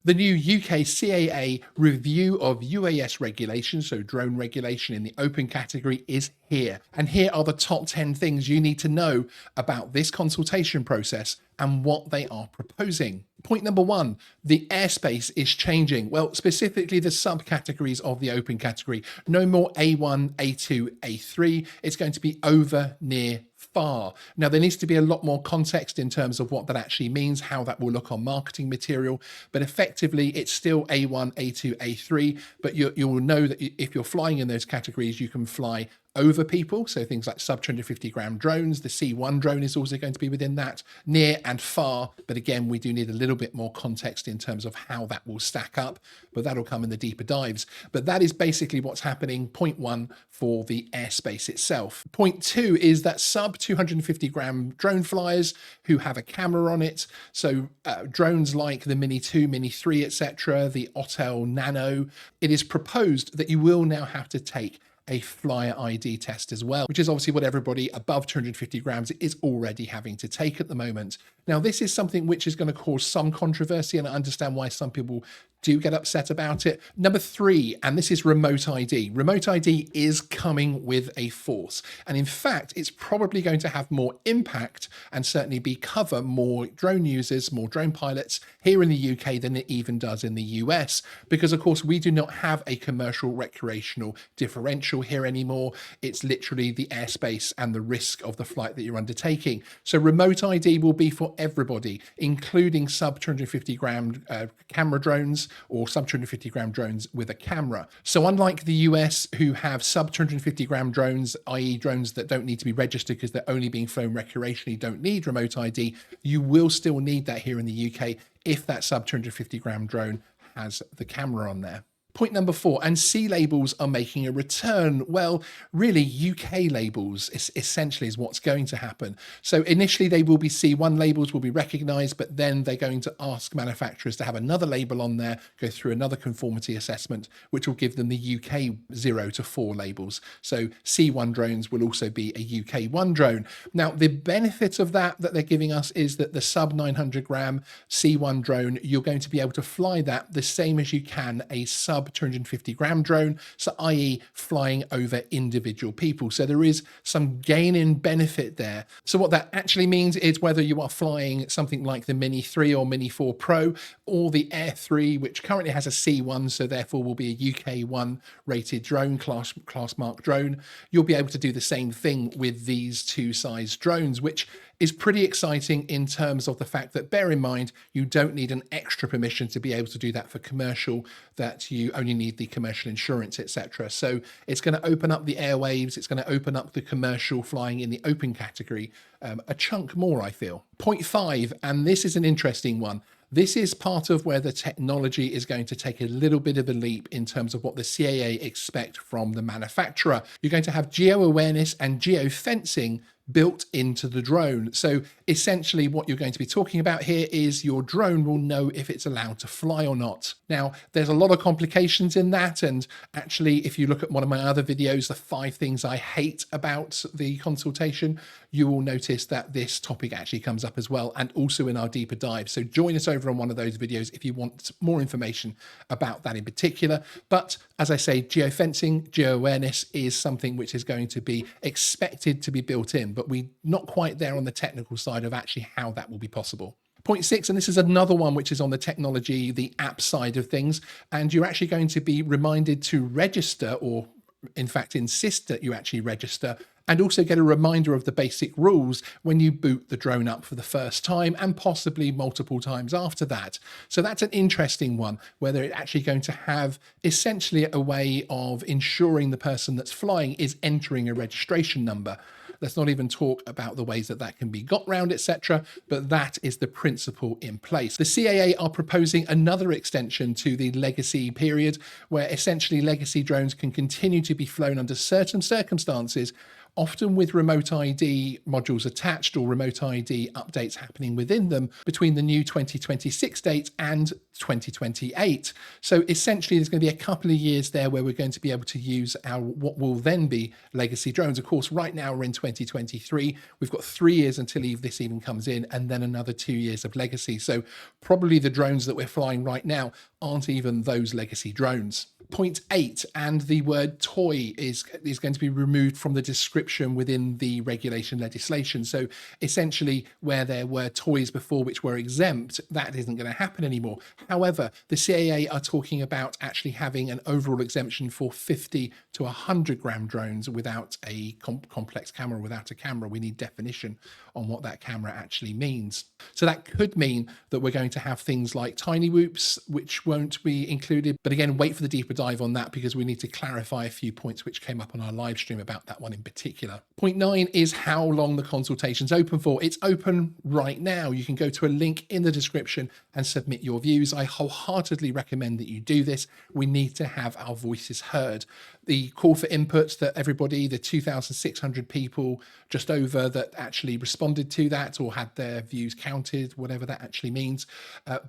The new UK CAA review of UAS regulation, so drone regulation in the open category, is here. And here are the top 10 things you need to know about this consultation process and what they are proposing. Point number one, the airspace is changing. Well, specifically the subcategories of the open category. No more A1, A2, A3. It's going to be over, near, far. Now, there needs to be a lot more context in terms of what that actually means, how that will look on marketing material, but effectively it's still A1, A2, A3, but you will know that if you're flying in those categories, you can fly over people, so things like sub 250 gram drones. The C1 drone is also going to be within that, near and far, but again, we do need a little bit more context in terms of how that will stack up, but that'll come in the deeper dives. But that is basically what's happening, point one, for the airspace itself. Point two is that sub 250 gram drone flyers who have a camera on it, so drones like the Mini 2, Mini 3, etc., the Otel Nano, it is proposed that you will now have to take a flyer ID test as well, which is obviously what everybody above 250 grams is already having to take at the moment. Now, this is something which is going to cause some controversy, and I understand why some people do get upset about it. Number three, and this is remote ID. Remote ID is coming with a force. And in fact, it's probably going to have more impact and certainly cover more drone users, more drone pilots here in the UK than it even does in the US. Because of course, we do not have a commercial recreational differential here anymore. It's literally the airspace and the risk of the flight that you're undertaking. So remote ID will be for everybody, including sub 250 gram camera drones, or sub 250 gram drones with a camera. So unlike the US, who have sub 250 gram drones, i.e. drones that don't need to be registered because they're only being flown recreationally, don't need remote ID, you will still need that here in the UK if that sub 250 gram drone has the camera on there. Point number four, and C labels are making a return. Well, really UK labels essentially is what's going to happen. So initially they will be C1 labels will be recognized, but then they're going to ask manufacturers to have another label on there, go through another conformity assessment, which will give them the UK 0 to 4 labels. So C1 drones will also be a UK 1 drone. Now, the benefit of that they're giving us is that the sub 900 gram C1 drone, you're going to be able to fly that the same as you can a sub 250 gram drone, so i.e. flying over individual people. So there is some gain in benefit there. So what that actually means is whether you are flying something like the Mini 3 or Mini 4 Pro or the Air 3, which currently has a C1, so therefore will be a UK 1 rated drone, class mark drone, you'll be able to do the same thing with these two size drones, which is pretty exciting in terms of the fact that, bear in mind, you don't need an extra permission to be able to do that for commercial, that you only need the commercial insurance, etc. So it's going to open up the airwaves, it's going to open up the commercial flying in the open category a chunk more, I feel. Point five, and this is an interesting one. This is part of where the technology is going to take a little bit of a leap in terms of what the CAA expect from the manufacturer. You're going to have geo awareness and geo fencing built into the drone. So essentially what you're going to be talking about here is your drone will know if it's allowed to fly or not. Now, there's a lot of complications in that. And actually, if you look at one of my other videos, the 5 things I hate about the consultation, you will notice that this topic actually comes up as well, and also in our deeper dive. So join us over on one of those videos if you want more information about that in particular. But as I say, geofencing, geo-awareness is something which is going to be expected to be built in, but we're not quite there on the technical side of actually how that will be possible. Point 6, and this is another one which is on the technology, the app side of things, and you're actually going to be reminded to register, or in fact insist that you actually register, and also get a reminder of the basic rules when you boot the drone up for the first time and possibly multiple times after that. So that's an interesting one, whether it's actually going to have essentially a way of ensuring the person that's flying is entering a registration number. Let's not even talk about the ways that that can be got round, etc. But that is the principle in place. The CAA are proposing another extension to the legacy period, where essentially legacy drones can continue to be flown under certain circumstances often with remote ID modules attached or remote ID updates happening within them between the new 2026 date and 2028. So essentially there's going to be a couple of years there where we're going to be able to use our what will then be legacy drones. Of course, right now we're in 2023. We've got 3 years until this even comes in, and then another 2 years of legacy. So probably the drones that we're flying right now aren't even those legacy drones. Point 8, and the word toy is going to be removed from the description within the regulation legislation. So essentially where there were toys before which were exempt, that isn't going to happen anymore. However, the CAA are talking about actually having an overall exemption for 50 to 100 gram drones without a complex camera, without a camera. We need definition on what that camera actually means. So that could mean that we're going to have things like tiny whoops, which won't be included. But again, wait for the deeper dive on that because we need to clarify a few points which came up on our live stream about that one in particular. Point 9 is how long the consultation's open for. It's open right now. You can go to a link in the description and submit your views. I wholeheartedly recommend that you do this. We need to have our voices heard. The call for inputs that everybody, the 2,600 people just over that actually responded to that or had their views counted, whatever that actually means,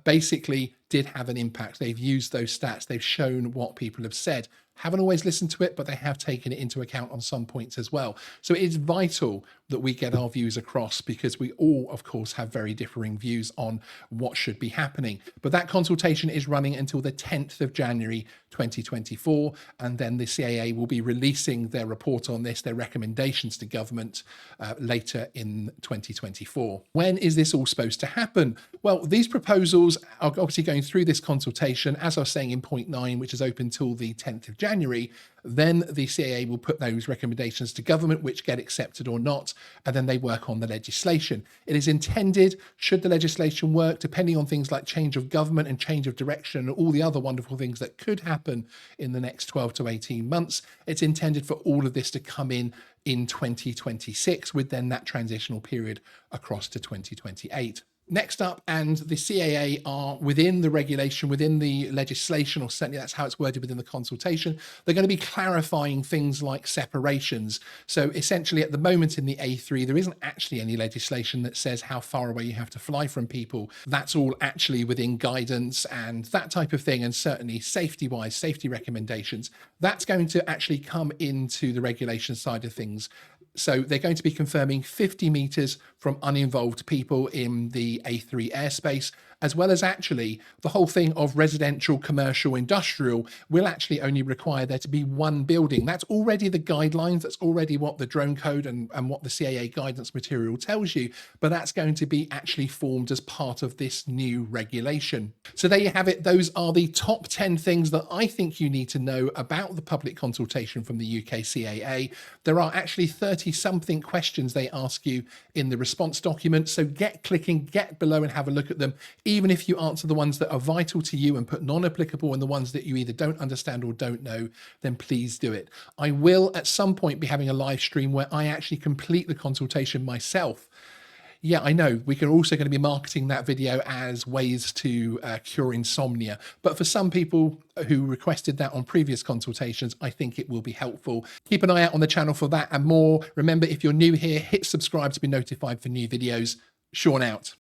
basically did have an impact. They've used those stats. They've shown what people have said. Haven't always listened to it, but they have taken it into account on some points as well. So it is vital that we get our views across because we all, of course, have very differing views on what should be happening. But that consultation is running until the 10th of January 2024, and then the CAA will be releasing their report on this, their recommendations to government later in 2024. When is this all supposed to happen? Well, these proposals are obviously going through this consultation, as I was saying in point 9, which is open till the 10th of January. Then the CAA will put those recommendations to government, which get accepted or not, and then they work on the legislation. It is intended, should the legislation work, depending on things like change of government and change of direction and all the other wonderful things that could happen in the next 12 to 18 months, it's intended for all of this to come in 2026, with then that transitional period across to 2028. Next up, and the CAA are within the regulation, within the legislation, or certainly that's how it's worded within the consultation, they're going to be clarifying things like separations. So essentially at the moment in the A3, there isn't actually any legislation that says how far away you have to fly from people. That's all actually within guidance and that type of thing, and certainly safety-wise, safety recommendations. That's going to actually come into the regulation side of things. So they're going to be confirming 50 meters from uninvolved people in the A3 airspace, as well as actually the whole thing of residential, commercial, industrial will actually only require there to be one building. That's already the guidelines. That's already what the drone code and what the CAA guidance material tells you, but that's going to be actually formed as part of this new regulation. So there you have it. Those are the top 10 things that I think you need to know about the public consultation from the UK CAA. There are actually 30 something questions they ask you in the response document. So get clicking, get below and have a look at them. Even if you answer the ones that are vital to you and put non-applicable and the ones that you either don't understand or don't know, then please do it. I will at some point be having a live stream where I actually complete the consultation myself. Yeah, I know we're also going to be marketing that video as ways to cure insomnia. But for some people who requested that on previous consultations, I think it will be helpful. Keep an eye out on the channel for that and more. Remember, if you're new here, hit subscribe to be notified for new videos. Sean out.